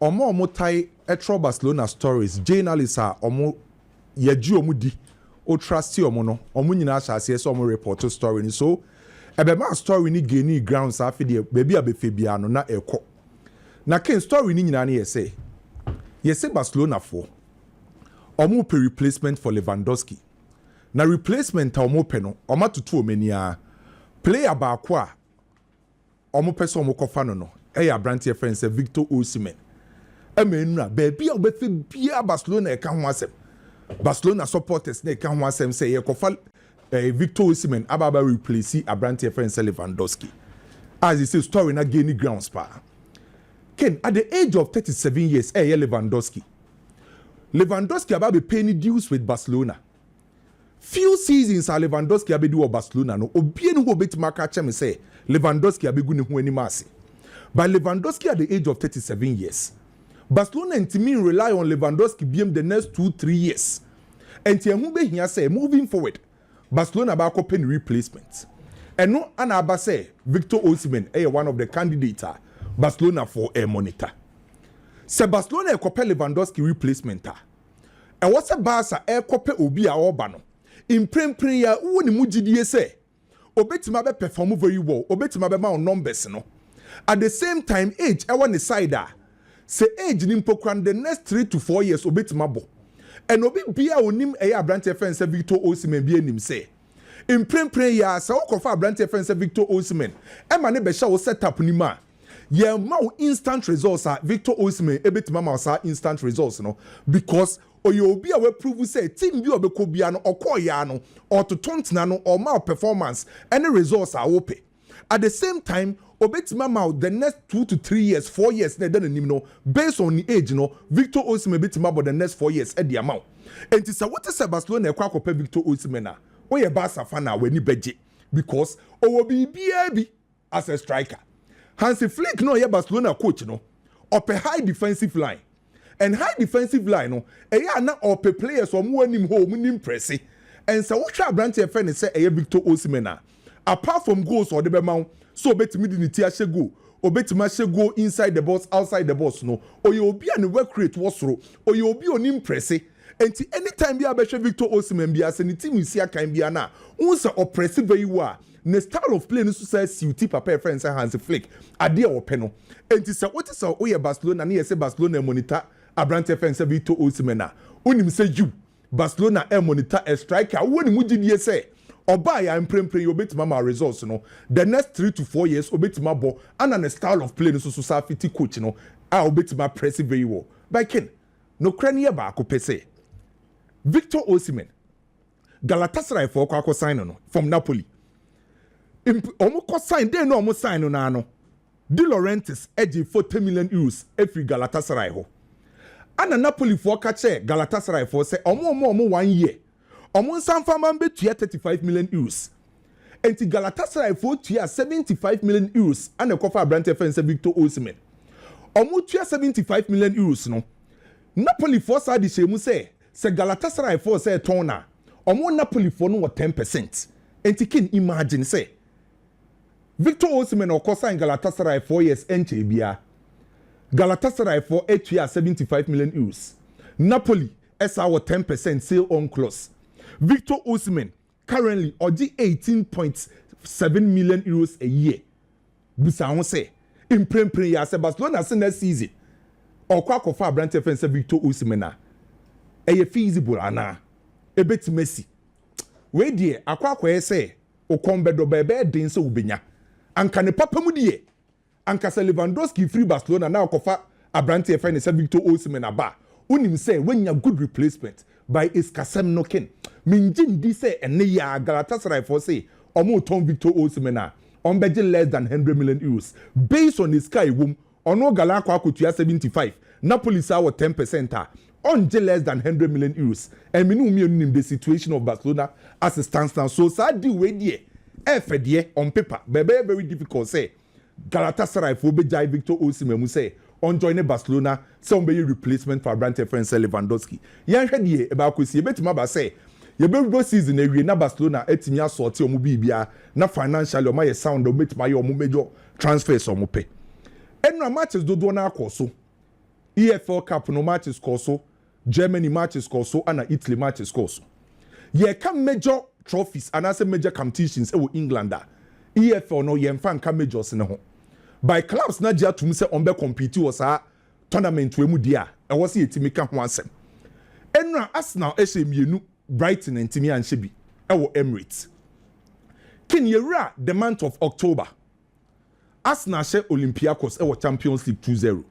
omo tai etro Barcelona stories journalists are omo yeju omo di o trust omo no omo nyina asase so omo report story ni so ebema story ni geni grounds afi de baby abefebia no na ekọ na Kane story ni nyina na yese Barcelona for omo pe replacement for Lewandowski na replacement omo pe no omo tutu omania player ba ko a omo person omo kofa no eya branch friend say Victor Osimhen emenura baby obefe bia Barcelona e ka ho asem Barcelona supporters na e ka ho asem say ye kofa Victor Osimhen ababa replace Abrante friend Lewandowski as he say story na gain grounds pa Ken at the age of 37 years Lewandowski ababa paying dues with Barcelona few seasons Lewandowski abedu o Barcelona no obie no obetima ka chem say Lewandowski abegu ne ho anima ase but Lewandowski at the age of 37 years Barcelona and team rely on Lewandowski biem the next 2-3 years and hu be hia say moving forward Barcelona ba ko pen replacement and no anaba say Victor Osimhen one of the candidates Barcelona for a monitor se Barcelona e kope Lewandowski replacement e wo se Barca e kope obi a oba no imprempren ya wo ni mugidie say obetima be perform very well obetima be ma numbers no at the same time age e won the side say age ni mpokran the next 3 to 4 years obetima bo and obi bia onim Abrante friend say Victor Osimhen bia nim say imprempren ya say okofa Abrante friend say Victor Osimhen e ma ne be sha wo setup ni ma ye ma instant results Victor Osimhen ebetima ma sa instant results no because obi a we prove say team bi obekọ bia no okoya no or to tontena no or ma performance any results are open at the same time obetima ma the next 2 to 3 years 4 years na den nim no based on the age no Victor Osimhen betima about the next 4 years e the amount enti say what is Barcelona ekwa akopa Victor Osimhen na we ye Barca fan na we ni beje because owo bia bi as a striker Hansi Flick no ye Barcelona coach no up a high defensive line and high defensive line no eya na up players o mo anim ho mo nim press and so what try branch e friend say Victor Osimhen na apart from goals or the bema so obetimi di niti ahye goal obetimi ahye goal inside the box outside the box no oye obi an work rate wosoro oye obi onim press enti anytime bia behwe Victor Osimhen bia se ni team isi akan bia na unsa oppressive very well ne style of play no so say suit papa friend say Hansi Flick ade a ope no enti say what is oye Barcelona na say Barcelona monitor Abrante friend say Victor Osimhen na onim say you Barcelona monitor a striker woni mugidie say oba ya imprempren you obetima ma results no the next 3 to 4 years obetima bo and an style of play no so safety coach no obetima press very well by Ken no kranie ba ko pese Victor Osimhen Galatasaray for kwa sign no from Napoli omo ko sign dey no omo sign no na no De Laurentiis eji 40 million euros every Galatasaray ho ana Napoli for kache Galatasaray for say omo 1 year omo sanfa man betua 35 million euros enti Galatasaray for tua 75 million euros ana kofa Abrante fence Victor Osimhen omo tua 75 million euros no Napoli for sa di shemu say Galatasaray for say tona omo Napoli for no 10% enti kin imagine say Victor Osimhen okosa in Galatasaray 4 years enche bia Galatasaray for etua 75 million euros Napoli esa 10% sale on clause Victor Osimhen currently oji 18.7 million euros a year. Busa won say imprempren ya say Barcelona say next season okwa kofa Abrante fence Victor Osimhen na feasible ana ebeti Messi we die akwa say okombedo bebe den say ubenya anka ne papa mu die anka say Lewandowski free Barcelona na okofa Abrante fence Victor Osimhen aba unim say when you good replacement by Iskasem Noken minjin di say ene ya Galatasaray for say omo ton Victor Osimhen on budget less than 100 million euros based on his sky wom ono Galako akotua 75 Napoli say 10% on less than 100 million euros and minu mi onim the situation of Barcelona as it stands now so sad di we die efedie on paper very difficult say Galatasaray for be jai Victor Osimhen mu say on join Barcelona some be replacement for Abrante friend Lewandowski yan hwede e ba kwesi betima ba say ye be go season ewie na Barcelona etimi assorti omo bibia na financially omo ye sound omo betima ye omo major transfers omo pe enra matches dodo na akoso EFL Cup no matches so, Germany matches so, and Italy matches so. Ye can major trophies and as a major competitions in England. EFL no ye fan can majors in ho. By clubs na jia to say ombe compete was a tournament we mu dia. E was ye timi ka ho asem. Enra Arsenal mienu Brighton and Timi and Shebi. Ewo Emirates. Kin yewura the month of October. Arsenal share Olympiacos ewo Champions League 2-0.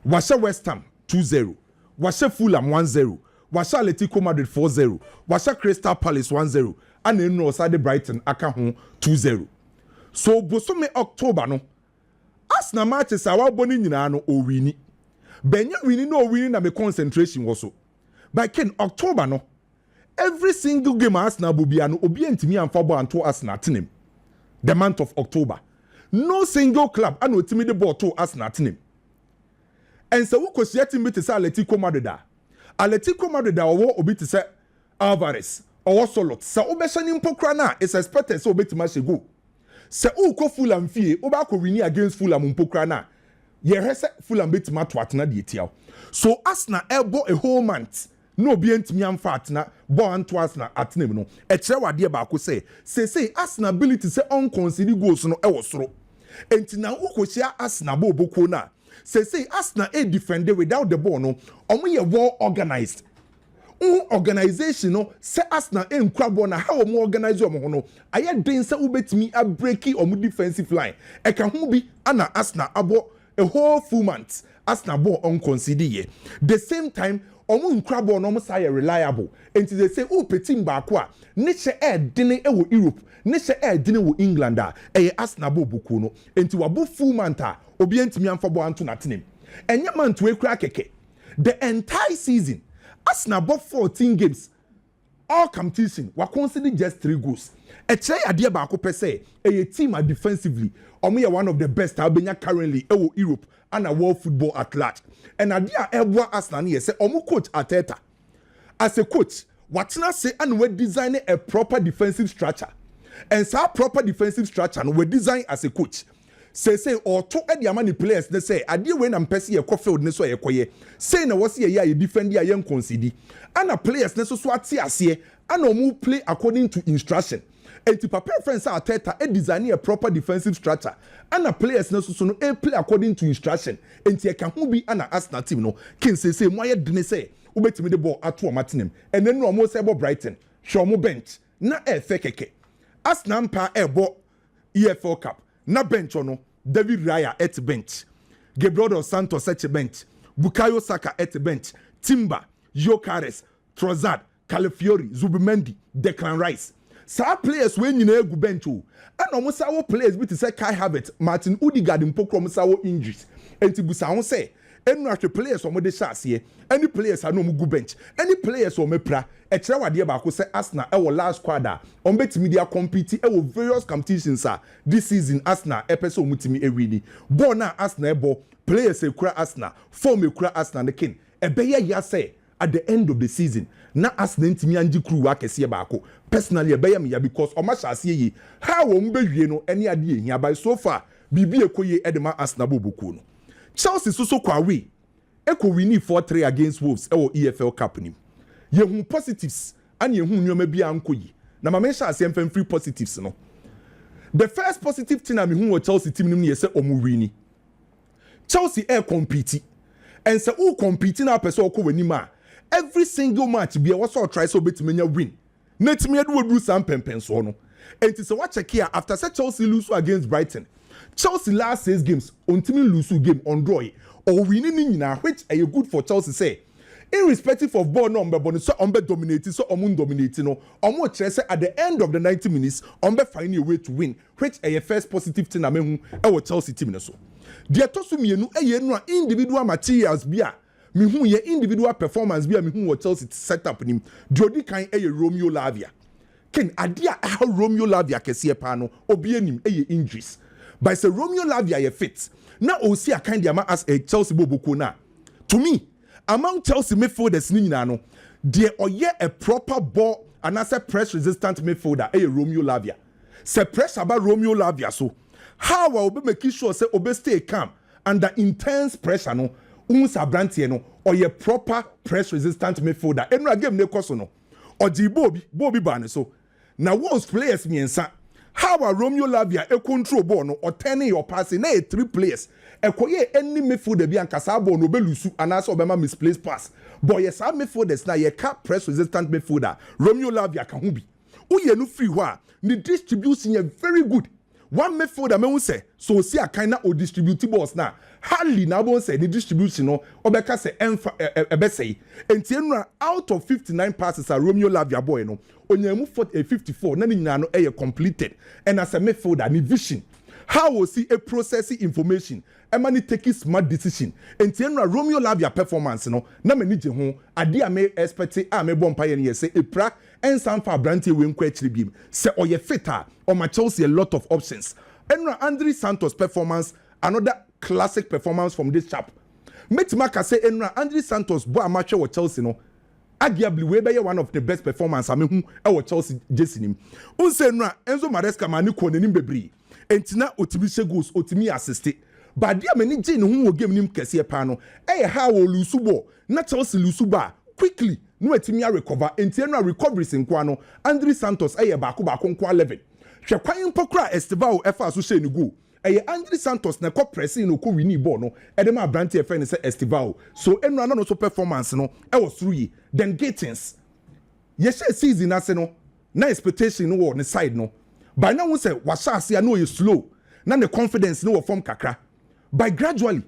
Washa West Ham 2-0. Washa Fulham 1-0. Washa Atletico Madrid 4-0. Washa Crystal Palace 1-0. And then no side Brighton aka ho 2-0. So bosome October no. Arsenal matches awa boni nyina no o wini. Benya wini no wini na me concentration woso. By Ken October no. Every single game Arsenal bobia no obi antimi amfa ball anto Arsenal tenem. The month of October. No single club and otimi the ball to Arsenal tenem. And so who kosia team to say Atletico Madrid. Atletico Madrid owo obi to say Alvarez or Solot. Sa obesha nimpokra na is expected so obetima she go. Se uko Fulham fie oba ko wini against Fulham mpokra na ye hese Fulham betima to atena de tiaw. So Arsenal elbow a whole month no be antimi amfa atena bo anto Arsenal atenem no e kire wade ba ko say Arsenal ability say on concede goals no e wo soro enti na ukohia Arsenal bo boko na say Arsenal e defend without the ball no omo ye well organized organization no say Arsenal enkura ball na how omo organize omo ho no aye den say ubetimi a breaki omo defensive line e ka ho bi ana Arsenal abo a whole full month Arsenal ball on concede ye the same time omo nkura ball no mo say reliable enti they say petim ba ko a ne che dene e wo Europe ne che dene wo England a e Arsenal ball buku no enti wabo full month a obi antimi amfa ball anto natenem enya month we kura keke the entire season Arsenal bought 14 games. All competition were considered just 3 goals. A try idea ba ko pese a team are defensively. Omo are one of the best Albania currently in Europe and a world football at large. And idea ebwa Arsenal here say omo coach Arteta. As a coach, what not say and we designing a proper defensive structure. And so proper defensive structure and we design as a coach. Say or to the many players they say I deal when I'm passing a coffee ne so yekoye say na was ye you defend ya yen concede and a players ne so ati ase and no play according to instruction and to prepare friends Arteta e design a proper defensive structure and a players ne so no e play according to instruction and e can who be an Arsenal team no kin say moye dene say ubetimi the ball ato amatenem and then no mo say bo Brighton show mo bench na e fekeke Arsenal pa e bo EFL Cup na bench ono David Raya at bench. Gabriel dos Santos at bench. Bukayo Saka at bench. Timber, Gyökeres, Trossard, Calafiori, Zubimendi, Declan Rice. Some players when you know go bench and almost our players with say Kai Havertz, Martin Odegaard in Pokrom saw injuries. And to Busan say any players or the shots here, any players are no go bench. Any players or mepra, a trawa dear Bako say Arsenal our last quarter on bet media compete our various competitions this season Arsenal episode mutimi ewini. Bona Arsenal bo players e kura Arsenal, form e kura Arsenal the king. E beye ya say at the end of the season na Arsenal ntimi anji crew wa kese Bako. Personally e beye me ya because o ma shase yi how o mbewie no any ade ehia by so far bibi ekoye edema Arsenal bobuku no. Chelsea so kwa we eko wini 4-3 against Wolves ewo EFL Cup nim. Yehu positives and yehu nyoma bia ankoyi. Na ma mention asem free positives no. The first positive thing I mean who Chelsea team nim say omu wini. Chelsea compete. And say who compete na person ko wani ma. Every single match bia what so try so betimenya win. Net me do some pempen so no. And it's what check here after say Chelsea lose against Brighton. Chelsea last 6 games ultimately lose game on draw or winning which are good for Chelsea say irrespective of ball number but so on be dominating so on dominating no on say at the end of the 90 minutes on be finding a way to win which are your first positive thing amehu e Chelsea team no so dia to so mienu e no individual materials bia me hu ye individual performance bia me hu Chelsea setup nim Jody kan e Romeo Lavia ken adia how Romeo Lavia kese pa no obi anim e injuries. By say Romeo Lavia ye fit. Now o see a kind of as a Chelsea bobuko na. To me, among Chelsea midfielders ni no, there oye a proper ball and as a press resistant midfielder a Romeo Lavia. Say press about Romeo Lavia so. How will be making sure say obe stay calm under intense pressure no. unsa brantie no or ye proper press resistant midfielder enra game ne koso no oji Bobby ba ne so na once players miensa how a Romeo Lavia e control ball no or turning your passing na 3 players ekoye any midfielder bi ankasa ball no be lusu anasa obema misplaced pass but yes our midfielders na ye ka press resistant midfielder Romeo Lavia ka hu bi uye no free ho a the distribution is very good. One midfielder me say so see a kind of distribute balls na hardly na bon say the distribution no obeka say ebe say enti out of 59 passes a Romeo Lavia boy no onyamu 54 na nyina no completed and as a midfielder ni vision how we see a processing information emani taking smart decision enti Romeo Lavia performance no na mani je ho ade a me expect a me bompa ye ne say epra and some for branty we nkwa chiri bim say oye fitter or my Chelsea a lot of options enra Andre Santos performance another classic performance from this chap metimaka say enra Andre Santos bo amache wo Chelsea no arguably we be one of the best performance amehu e wo Chelsea jersey nim unse enra Enzo Maresca mani ko nanim bebri entina otimi she goals otimi assist but dia mani je ne hu wo game nim kese pa no how wo lose ball na Chelsea lose ball quickly no etimi recover entienra recoveries nkwa no Andre Santos baako nkwa 11 hwe kwan mpokra Estevao efa so she ni go Andre Santos na ko pressing no ko wini ball no ma branty efa ni say Estevao so enra no so performance no was through then Gatins ye she season ase no na expectation no wo ne side no by now we say wasase ya no you slow na the confidence no form kakra by gradually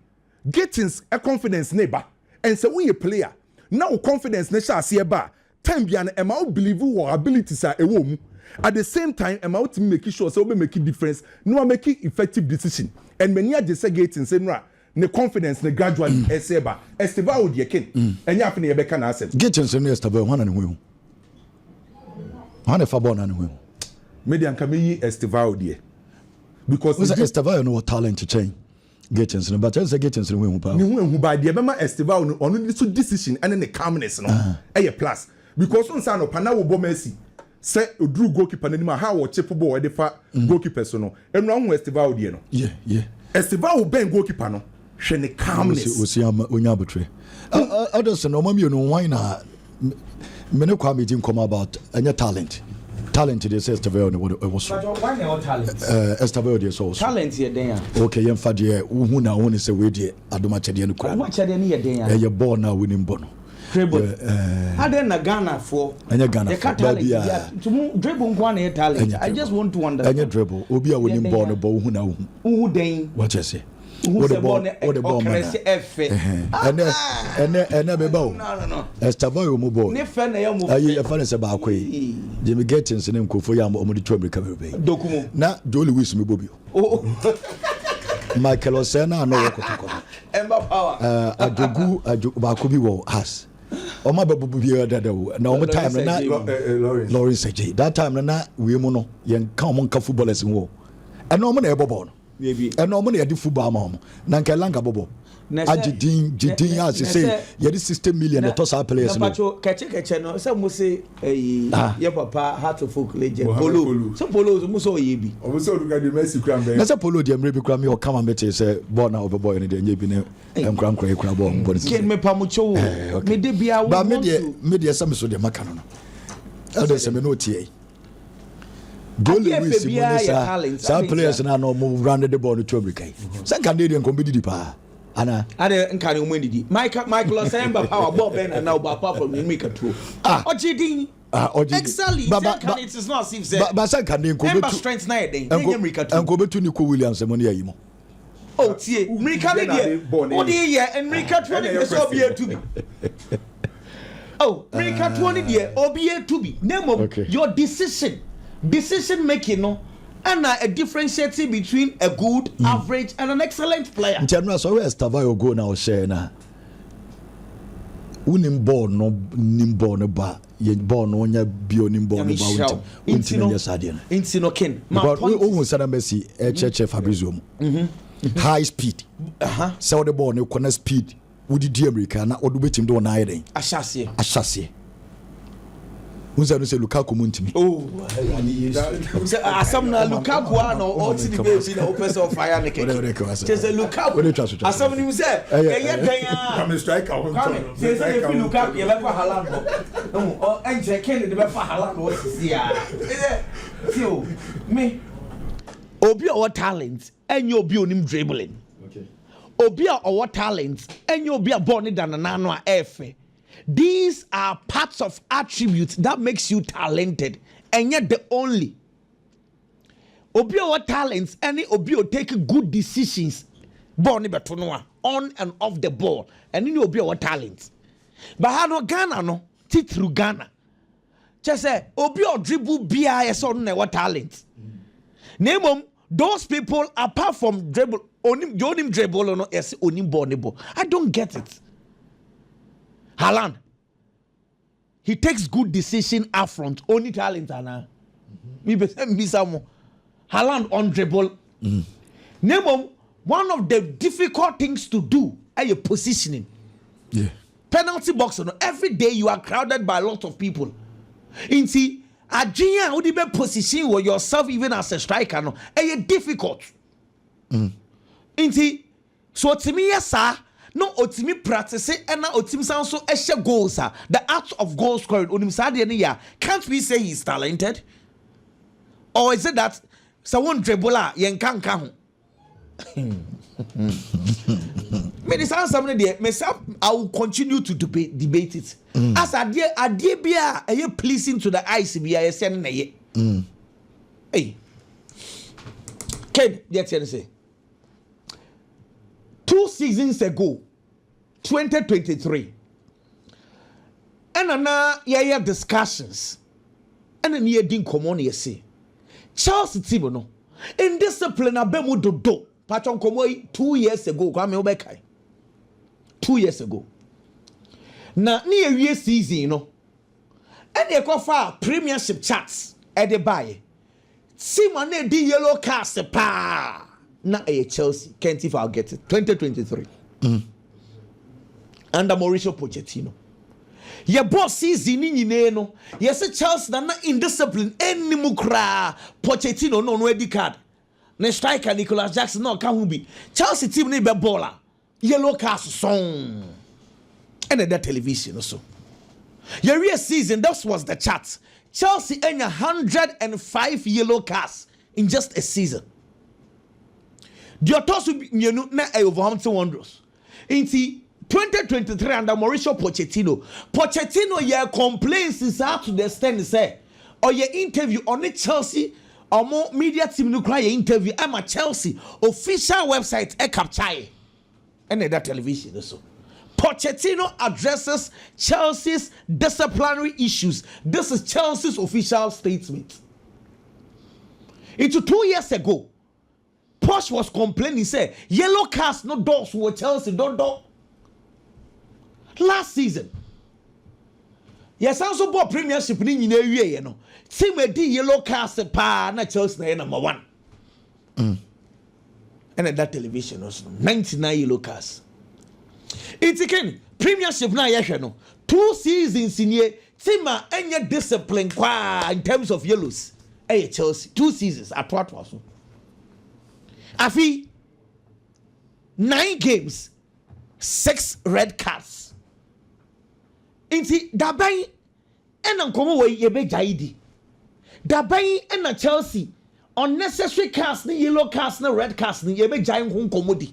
Gatins confidence neighbor and say we a player now confidence na sha se ba time bia na ema believe your abilities are ewo mu at the same time ema to make sure say we make difference no make effective decision and many are just getting say no ne confidence na gradually eseba Estevao de ken enya afi na ye beka na asem getting say no Estevao hwana ne hu hwana fa ball na ne hu median kameyi Estevao de because Estevao no talent to change Getins no but say Getins no hu pa ni hu ba de be ma Estevao no ono ni so decision and the calmness no plus because on say no pana wo bomasi say odru goalkeeper nanima how wo chip ball e dey fa goalkeeper so no enu hu Estevao de no yeah Estevao ben goalkeeper no hwe ne calmness o si onya botre others no mama you know why na me no kwa me din come about any talent they say Estevao no what was but why no talent Estevao dey so talent ye den okay yem fa dey hu na hu ne say we dey adoma chede no kwa adoma chede ne ye den ye ball na winning ball no dribble had na Ghana for anya Ghana to dribble nkwa na talent I just want to understand anya dribble obi a winning ball no ball hu na hu den what you say what the ball man and be ball no Estevao mo ball ne fe na ya mo ayi fa na se ba akwa yi Jimmy Getins ne nkofo ya mo de to America be dokumo na Jolie Lewis me bobi Michael Osena no wokotoko Ember Power ajogu ba ko bi wo has o ma babu bi dada wo na o time na Lawrence J that time na we mu no yen kan mo nka footballers wo and no mo na e bobo no maybe and no mo na e di football ma mo na nka langa bobo Jidin as say you 60 million the toss players no keche no say mo say your papa heart of folk legend polo so polo mo so ye bi o so look at the Messi kram be na say polo de mre bi kram me o come me say ball na boy no de nya bi ne enkran kra ball mo ken me pa mo cho me de bia wo ba me de say me so de maka no e de say me no tie Goalie we see some players na no move round the ball to America say Canadian compete pa ana ade nka ne omandidi Michael Osimhen power ball ben and now apart from the make two Ojidin exactly but it is not safe say but say can go betu strength na den America two and go betu Nico Williams money ayi mo tie America dey o dey here America two dey so be to be America two dey obi to be name of your decision making no and a differentiating between a good, average, and an excellent player. General, so where's Estevao go now? Share na. Unim born no nimbo no ba. Ye born no nya bio nimbo no ba. Intino yesadian. Intino ken. Because we almost said Messi, Cheche Fabrizio. High speed. So the ball no corner speed. Would the America na odu betim do na iden. Ashase. Unsa no say Lukaku muntimi. Oh, asam na Lukaku ano o ti the baby na open so fire ne keke. Say Lukaku. Asam ni say eye dan Come striker. Come. Say Lukaku ye be fa Haaland. No, o enje Kane de be fa Haaland o sisi ya. See o me obi o talent enye obi onim dribbling. Okay. Obi o talent enye obi a ball ni danana no a efe. These are parts of attributes that makes you talented, and yet the only. Obio talents, any Obio take good decisions, born on and off the ball, and in Obio talents. But how no Ghana no, through Ghana. Just say Obio dribble BIS on what talent. Name those people apart from dribble, onim dribble or no, yes, onim bornable. I don't get it. Haaland, he takes good decision up front. Only talent, Anna. Haaland on dribble. Name one of the difficult things to do are your positioning. Yeah. Penalty box. Every day you are crowded by a lot of people. In see, Adrian, how do you position yourself even as a striker? No, it's difficult. In see, so to me, yes, sir. No, otimi practice and now otim sound so eshe goals. The art of goal scoring. Can't we say he's talented? Or is it that someone dribbler yen can come? I will continue to debate it. As idea be a pleasing to the eyes be a sen Hey, Ken, let's say. 2 seasons ago, 2023, and now discussions, and then you didn't come on. You see, Chelsea team no indiscipline abemu dodo. Patron komo 2 years ago. Kwame obekai. 2 years ago. Na ni ewie season no, and you go for Premiership charts at the buy. See man di yellow card pa. Na a Chelsea, can't if I'll get it. 2023. Under Mauricio Pochettino. Your boss season in no. Yes, Chelsea na indiscipline. Any mukra Pochettino no ready card. Ne striker Nicolas Jackson no can be. Chelsea team ni be baller. Yellow card song. And that television also. Your real season, that was the chart. Chelsea earned 105 yellow cards in just a season. The authors na Wolverhampton Wanderers. In 2023 under Mauricio Pochettino ye complaints is out to the extent say or your interview on the Chelsea or more media team no cry interview I'm a Chelsea official website e capture and that television also. Pochettino addresses Chelsea's disciplinary issues. This is Chelsea's official statement. Into 2 years ago, Posh was complaining, say, yellow cards, no doors for Chelsea, don't do. Last season, yes, also bought Premiership in the year, you know. Team a D yellow cards, pa, na Chelsea number 1. And at that television also, 99 yellow cards. It's again, Premiership na you know. 2 seasons in here, team any discipline in terms of yellows. Hey, Chelsea, 2 seasons at what was. Afi 9 games, 6 red cards. Inti dabai ena nkomo we yebe jaidi. Dabai ena Chelsea unnecessary cards ni yellow cards na red cards ni yebe jai nkomo di.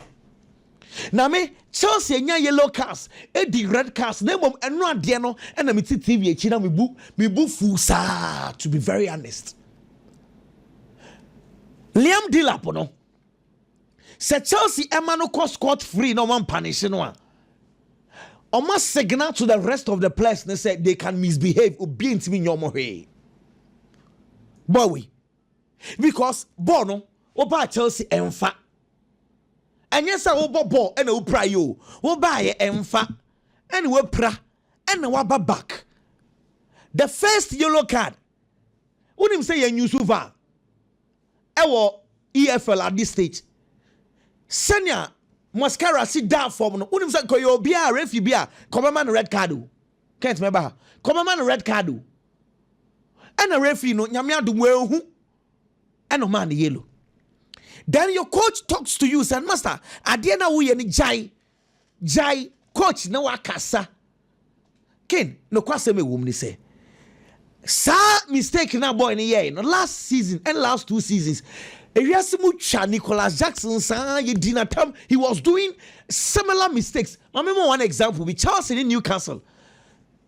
Na me Chelsea enya yellow cards e di red cards na mom eno ade no ena me TV echi na me bu fusa, to be very honest. Liam Delap no. Se Chelsea emano cost scot free no one punish no one. Almost signal to the rest of the players they say they can misbehave obi ntimi nyomo he. Boy, because bono oba Chelsea emfa. Enye say obo ball ena wo pra yo. Wo ba ye emfa. Ena wo pra ena wa ba back. The first yellow card. Unim say ye Yusufa. Ewo EFL at this stage. Senior mascara sit down for no unim say ko yo bia refi bia come man red card. Can't remember. Come man red card. and a referee no nyame adom wehu and no man yellow. Then your coach talks to you, say, Master, adiana we any jai coach no wakasa. Ken no kwase me woman say. Sa mistake na boy in the year no last season and last 2 seasons. Ewiasimu Nicholas Jackson sa ye dinner time he was doing similar mistakes. I remember one example with Chelsea in Newcastle.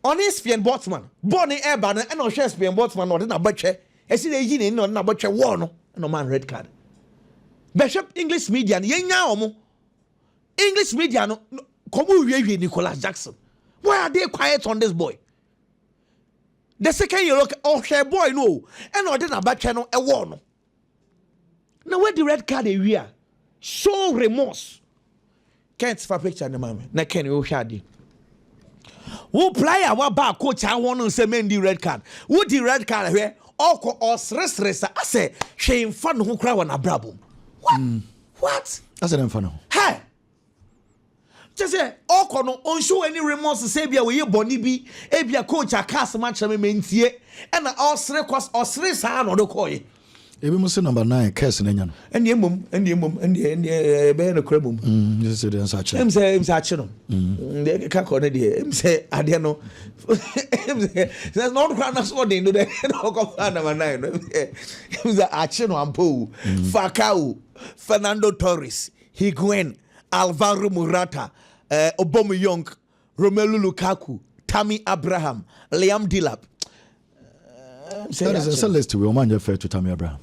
On his Spian Botsman, born in Urban and on Spian Botsman or in a butcher. I see the yin no na butcher one no man red card. Bishop English media yenya English media no come we Nicholas Jackson. Why are they quiet on this boy? The second you look her boy no and or then a butcher no a one. Now where the red card area show remorse. Can't for picture the man. Na Ken you shadi. Who player wa ba coach I want to say men the red card. Who the red card here? Oko or stress I say shame fun who cry on a brabo. What? What? That's an infano. Hey. Just say oko no on show any remorse say bia we boni bi e bia coach a cast match me mentie and all stress or stress no do koy. Ebi mo se number 9 curse na nya no. Ende mum be no krabum. Just say the answer. Em say no. De ka ko na de em say ade no. Em say there's not crowd so dey no de no ko number 9 no. Em say ache no ampo. Fakao, Fernando Torres, Higuain, Alvaro Morata, Aubameyang, Romelu Lukaku, Tammy Abraham, Liam Delap. That is a list we man fair to Tammy Abraham.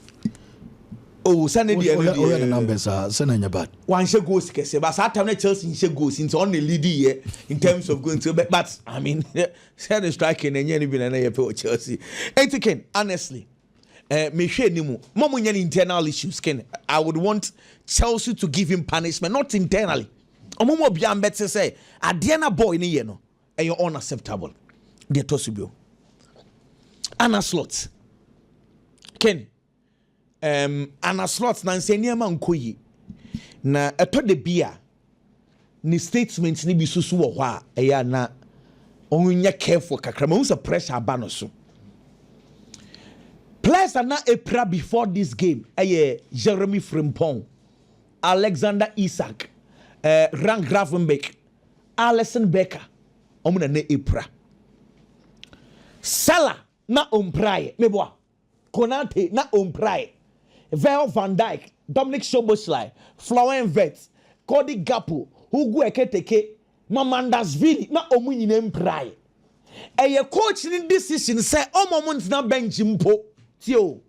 Oh, send the numbers are sending bad. One should go say, but that time Chelsea should go since only leading here in terms of going to but I mean, send striking and any been an Chelsea. And again, honestly, me share nimu. Momo nyen internal issues. Ken, I would want Chelsea to give him punishment, not internally. Omomo biam better say, Adiana boy ni yeno, and you're unacceptable. De tosubio. Anna Slots. Ken. Anna Slots na nseniama nkoyi na eto de bia ni statement ni bi susu wo hɔ a ɛyɛ na ɔnya careful kakra ma unsa pressure aba no so players are na epra before this game ɛyɛ Jeremy Frimpong, Alexander Isak, Rang Gravenberch, Alisson Becker ɔmo na epra Salah na omprae meboa Konate na omprae Virgil van Dijk, Dominic Szoboszlai, Florian Wirtz, Cody Gakpo, Hugo Ekitike, Mamandashvili, na omu nyina mprai. Eye coach ni decision say moment na bench mpo. Tio.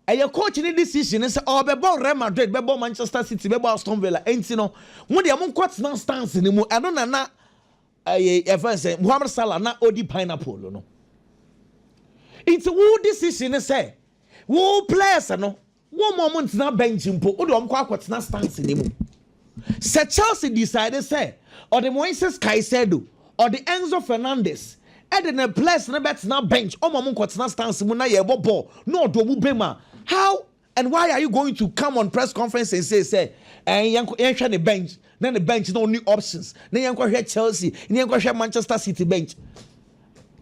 Eye coach ni decision say bebo Real Madrid, bebo Manchester City, bebo Aston Villa. Enti no, mo de amon kwat na stance ni mu. Eno na ever say Mohamed Salah na odi pineapple no. It's who decision say wo players no one moment na bench mpo o de omkwa na stance ni mu se Chelsea decided say or the Moises Caicedo or the Enzo Fernandez and the players na bet na bench o moment na stance mu na ye ball no do mu bema. How and why are you going to come on press conference and say yanhwa the bench na the bench no new options na yanhwa hwe Chelsea na yanhwa hwe Manchester City bench?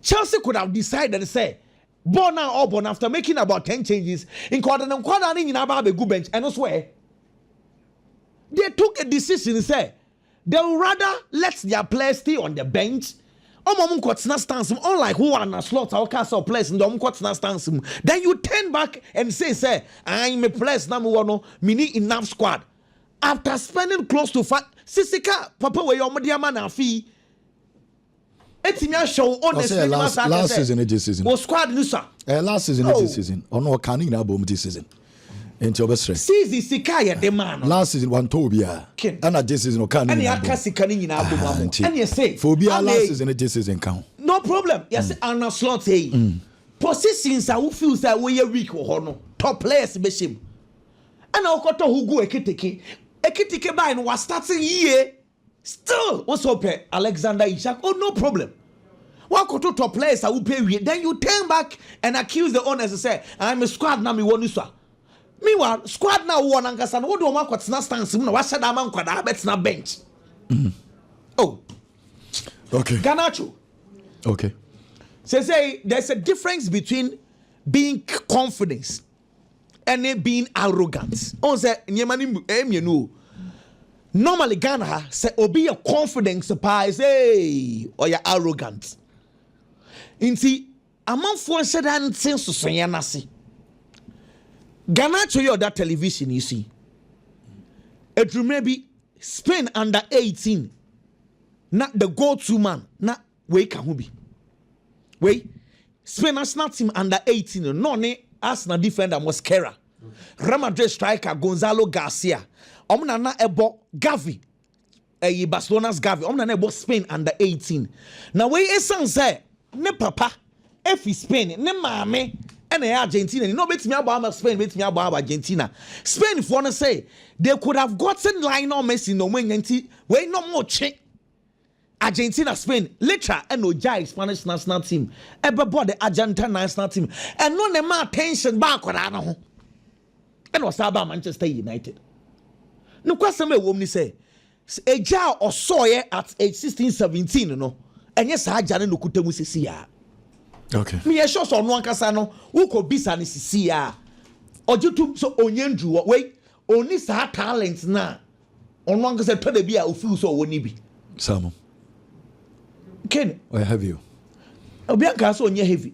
Chelsea could have decided to say born now or born after making about 10 changes in quarter in about a good bench and I swear they took a decision to say they would rather let their players stay on the bench unlike who are in a slot or castle place in the stance. Then you turn back and say I'm a place number one mini enough squad after spending close to Sisika papa where your man fee. Show honestly last season this season was squad nusa last season this season ono kan ina bom this season enti obesre season sikaya de man last season one tobia and this season kan ina and aka sikani nyina abom and you say phobia last season this season kan no problem yes Anna Slot hey positions are who feels that we are weak or no top players be shim and okoto Hugo Ekitike by no was starting year. Still, what's up, Alexander Isak? Oh, no problem. What could top players I will pay you? Then you turn back and accuse the owners and say, I'm a squad now, me one usa. Meanwhile, squad now one and Gassan, what do I want? What's not standing? What's that amount? That's not bench. Oh, okay. Garnacho. Okay. say there's a difference between being confident and being arrogant. On say normally Ghana say obi a confidence surprise or you arrogant. Inti amanfo said that sense so nasi. Ghana show you that television you see. It will maybe Spain under 18. Not the go-to man. Not we can be. Wait. Spain national team under 18. No ne Arsenal defender Mosquera. Real Madrid striker Gonzalo Garcia. Omna na ebo Gavi. Barcelona's Gavi. Omna na ebo Spain under 18. Now we esan say ne papa if Spain ne mame and Argentina. No bet me about Spain, bet me about Argentina. Spain if wanna say they could have gotten Lionel Messi no when we no more check. Argentina, Spain, later and no Jai Spanish national team. Everybody the Argentine national team. And no more attention back on Anno. And was about Manchester United. No question me woman say a jar or soy at age 16, 17, no. And yes, I jan no kutemu sisia. Okay. Me a show so no ankasa who could be san sisia. Or you so onyendu wait, only sa talents na. On one ankasa to the be a feel so woni bi. Samo. Ken, I have you. Obianka so onye heavy.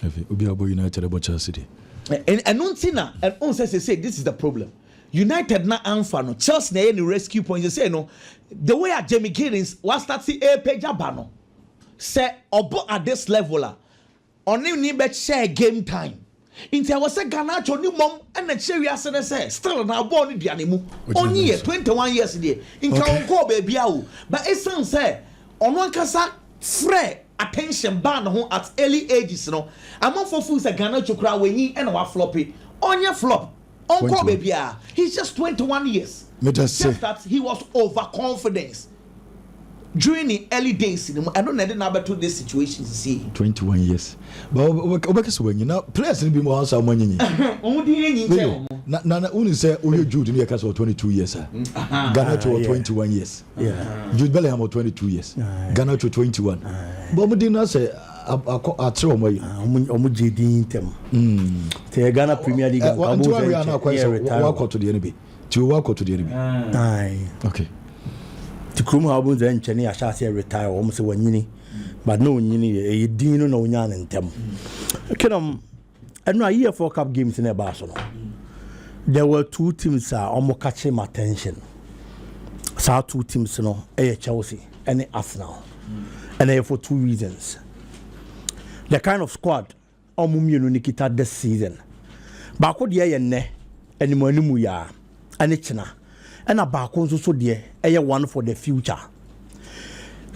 Heavy. Obiabo United about Chelsea. And Nuntina and on says say this is the problem. United na anfa no Chelsea na any rescue point. They say no the way at Jamie Giddens was start see a page abano. Say obo at this level only need bet share game time. Inti I was say Ghana cho ni mom and the cherry asene say still na born di animu. Only 21 years there. In can go baby awu. But it sounds say on one kasa free attention ban home at early ages no. Among for fools a Ghana cho cry when he and our floppy. On your flop. Uncle baby, he's just 21 years. Just that he was overconfident during the early days. I don't know about to this situation. See, 21 years. But when you know, players will be more answer money. Nana only say, "Oh, you Jude in your case 22 years, Ghana to 21 years. Yeah, Jude Bellingham 22 years. Ghana to 21. But we didn't say." Ghana Premier League. Walk to the enemy. To walk to the enemy. Okay. To come out then Chenny I shall say retire almost one yini, but no yini a dino no yan and tem. Okay, and no year for cup games in a Barcelona. There were two teams almost catching my attention. So two teams, you know, a Chelsea and Arsenal, and for two reasons. The kind of squad Omumi Nikita this season. Bako de ne animu ya anichina. And a bako so de one for the future.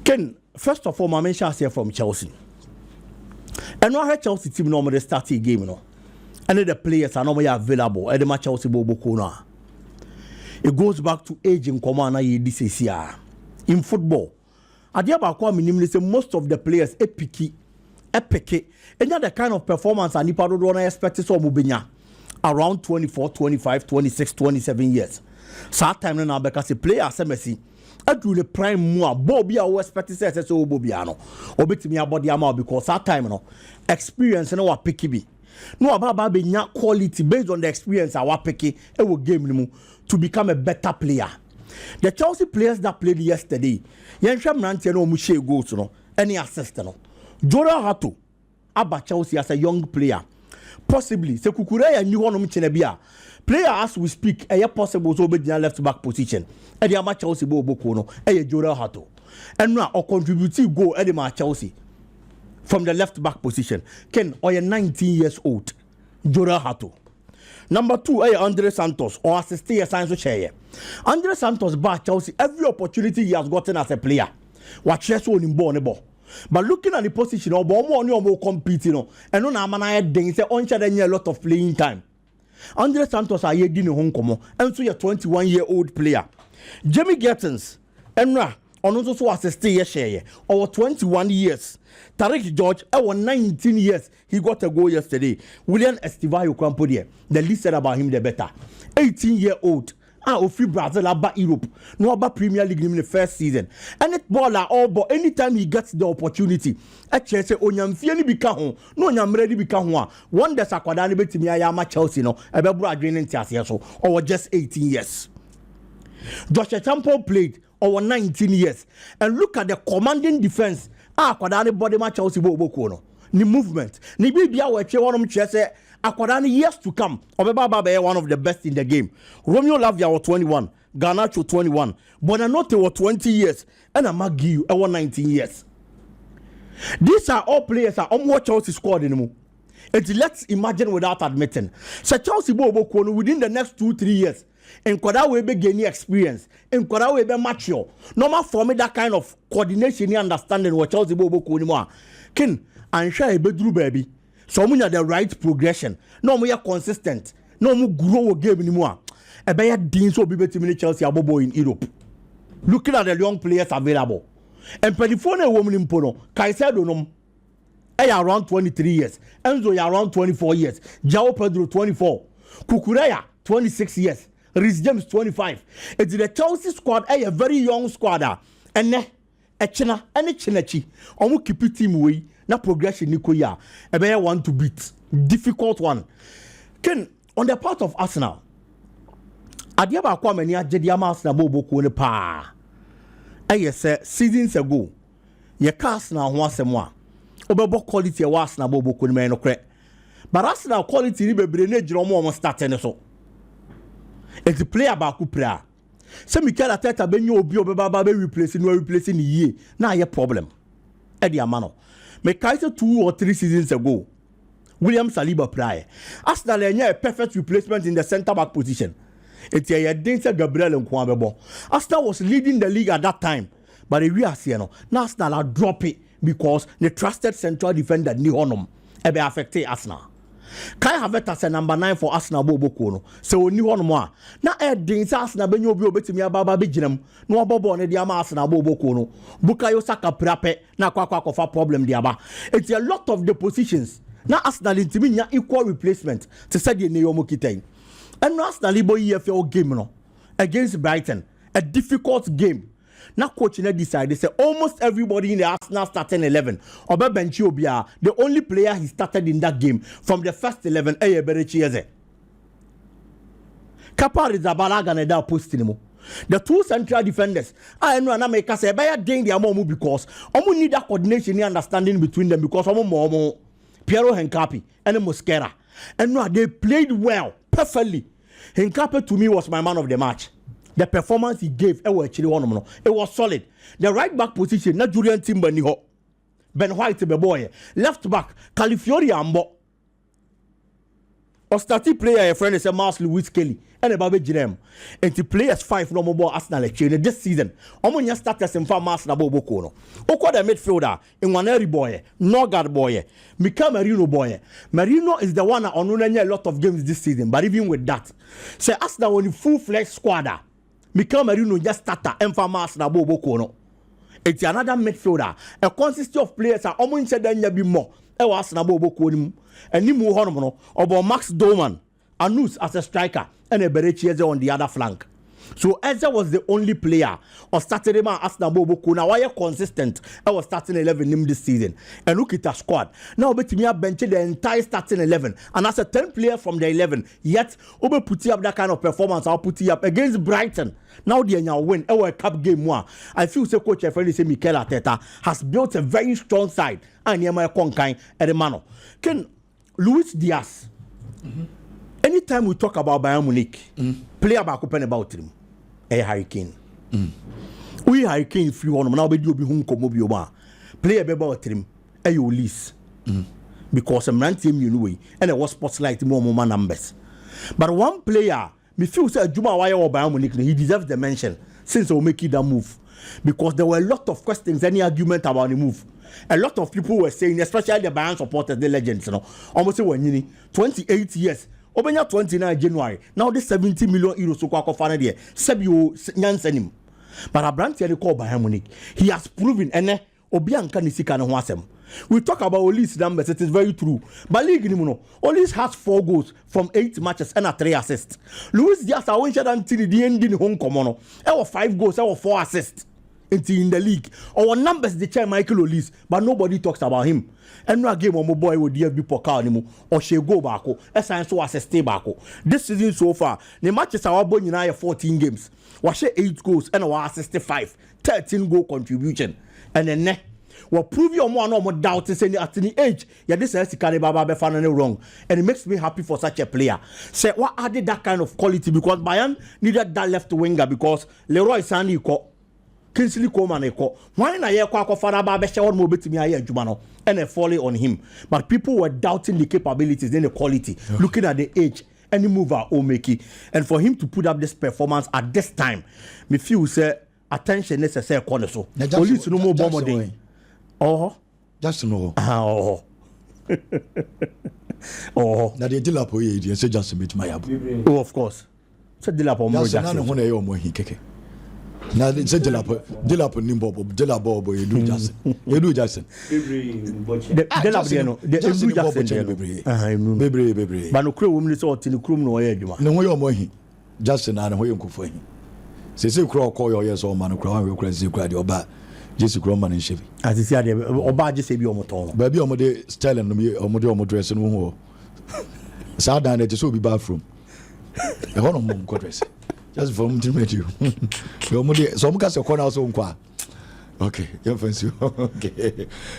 Ken, first of all, my mention here from Chelsea. And no her Chelsea team normally start a game, no. And the players are normally available at the match Chelsea Bobokona. It goes back to aging command this year. In football, Adiabako minimally say most of the players epic, and the kind of performance and Nipa don't expect so mubinya around 24, 25, 26, 27 years. So time now because the player Messi adu the prime more Bobby I expect say so Bobiano obetimi abodi ama because that time no experience no wa picky be no about be nya quality based on the experience our picky e will game mu to become a better player. The Chelsea players that played yesterday yenhwe mrante no mu share goals no any assist no Jordan Hato aba Chelsea as a young player. Possibly, se Kukure ya new one chenebia. Player as we speak, possible so be the left back position. And the match Chelsea bo bokono, Jordan Hato. And now or contributive goal at the Chelsea from the left back position. Ken or 19 years old, Jordan Hato. Number 2, Andre Santos or assist a science chair. Andre Santos bar Chelsea every opportunity he has gotten as a player. Watch this one in ball. But looking at the position, more competing, and on Amana they say on a lot of playing time. Andre Santos are here in Hong Kong, and so you're 21-year-old player. Jamie Gittens, Enra, on also assist a share, over 21 years. Tariq George, 19 years, he got a goal yesterday. William Estevao Campodia, the least said about him, the better. 18-year-old, Ofi Brazil aba Europe no aba Premier League in the first season and it baller all but anytime he gets the opportunity say onyamfie ni bika ho no onyamre ni bika ho a one des akwada ne betimi ayama Chelsea no ebebro adwene ntiase so or just 18 years Joshua Champion played over 19 years and look at the commanding defense akwada ne body ma Chelsea bo no ni movement ni bibia we twe wonom twe say akwada ne years to come obeba be one of the best in the game. Romeo Lavia was 21, Garnacho 21, Bonanote was 20 years and Amagi was 19 years. These are all players are almost Chelsea squad anymore. And let's imagine without admitting. So Chelsea Bobo Kono within the next 2-3 years. And Kwada will be gaining experience. And Kwada will be mature. Normal for me that kind of coordination and understanding what Chelsea Bobo Kono. Ken, and share a bedroom baby. So we have the right progression. No we are consistent. No we grow a game anymore. A better dean so be better Chelsea abobo in Europe. Looking at the young players available. And Pelifone woman in Pono, Caicedo no. Around 23 years. Enzo around 24 years. João Pedro 24. Kukureya 26 years. Rhys James 25. It's the Chelsea squad a very young squad. And ne Echena and Echenechi. Omu keep it team way. Na progression ni koya. A better one to beat. Difficult one. Ken on the part of Arsenal. Adiaba kwa many Jediama Arsenal bobo kone pa. Say seasons ago. Ye cast now once more. Obebo quality a Arsenal bobo kone me no kre. But Arsenal quality ni bebre ne jiro mo starting so. It's the player ba ku pra. Se Mikel Arteta benyo obi obeba be replace ni ye. Na ye problem. E di amano. Me kaise 2 or 3 seasons ago. William Saliba prayer. Arsenal enye a perfect replacement in the centre back position. It's a Denzel Gabriel and Kwabebo. Arsenal was leading the league at that time, but we are seeing now Arsenal are dropping because the trusted central defender ni honum ebe affected Arsenal. Kai Havertz as number 9 for Arsenal bobo kono. So ni honum a na Denzel Arsenal benyo obi obetimi ababa beginam no obobo ne dia ma Arsenal bobo kono. Bukayo Saka prape na kwakwa fa problem dia ba. It's a lot of the positions. Na Arsenal intimi nya equal replacement to say the Neomo Kitain. And Arsenal Libo EFL game no against Brighton, a difficult game. Now coach decided say almost everybody in the Arsenal starting 11. Oba benchi obia, the only player he started in that game from the first 11 Berechieze. Kappa Rizabalaga ne da postinimo. The 2 central defenders, I know na make say by gain their momu because omo need that coordination and understanding between them because omo Piero Henkapi and Mosquera. And no, they played well, perfectly. Henkapi to me was my man of the match. The performance he gave, it was solid. The right back position, not Julian Timber ni ho. Ben White be boy. Left back, Califiori ambo. Ostati player a friend is a Mars Lewis Kelly. And a baby Jinem. And the players 5 no more Arsenal chain this season. Omonya starters in farmers na bobo kono. Oko the midfielder in Waneri boy, Norgard boy, Mika Marino boy. Marino is the one on a lot of games this season, but even with that, say Arsenal on the full-fledged squad. Mika Marino just starter and farmers na bobo kono. It's another midfielder. A consist of players are almost said that be more. Arsenal bobo kono. And Nimu Honomono about Max Doman, Anus as a striker. And a Berechieze on the other flank. So Eze was the only player on Saturday man Arsenal Bobo Kuna. Why consistent? I was starting 11 him this season. And look at the squad. Now bet me up bench the entire starting 11. And as a 10 player from the 11. Yet Obe put up that kind of performance. I'll put it up against Brighton. Now they now win our cup game one. I feel so coach friendly say Mikel Arteta has built a very strong side. And Yama Konkain at the mano. Can Luis Diaz. Anytime we talk about Bayern Munich, player back open about him, a Hurricane. We Hurricane free one now be do be home komo player about him, a Ulysse. Because a man team you know and it was spotlight more numbers. But one player, me feel say Juma Wire or Bayern Munich, he deserves the mention since we'll make that move. Because there were a lot of questions, any argument about the move. A lot of people were saying, especially the Bayern supporters, the legends, you know, almost when 28 years. Obenya 29 January. Now this 70 million euros so kwa fana there. Sebio nyansenim. But Abrante call Bayern Munich. He has proven Obianka ni sika no ho asem. We talk about Oli's numbers, it is very true. But league ni no. Olis has 4 goals from 8 matches and 3 assists. Luis Diaz a won share until the end in home komo no. 5 goals, 4 assists in the league. Our numbers the chair Michael Olis, but nobody talks about him. And no game on my boy with DFB Pokal anymore or she go back and so assist back. This season so far, the matches are born in 14 games. Was 8 goals and our assist 5, 13 goal contribution. And then well, prove your more no more doubt is at the age. Yeah, this is Baba finally wrong. And it makes me happy for such a player. Say what added that kind of quality because Bayern needed that left winger because Leroy Sané ko Kingsley Coman ko. Why na ye kwa Fara Baba share one more bit me aye Jumano and they falling on him. But people were doubting the capabilities and the quality, looking at the age. Any mover or make it. And for him to put up this performance at this time, me feel say attention necessary corner so. Police no more bomb. Oh, just no. Oh, oh. Now the deal up with you, say just meet my abu. Oh, of course. So deal up on more Jackson. That's not one he keke. Now they say deal up nimbo, deal up bobo. You do Jackson. You do Jackson. Deal up no. You do Jackson. Baby. But no crew woman so till crew no way juma. No way more he. Jackson and who you go for him. Say crow call your yes or man crow we crazy crowd your back. Jesse Grumman and Chevy. As you said, Oba just say be on motor. Baby, on my style and me, on dress and one. Sat down at the so be bathroom. A whole mom dress. Just for me to meet you. Your mother, some cast a corner also. Okay, you're fancy. Okay.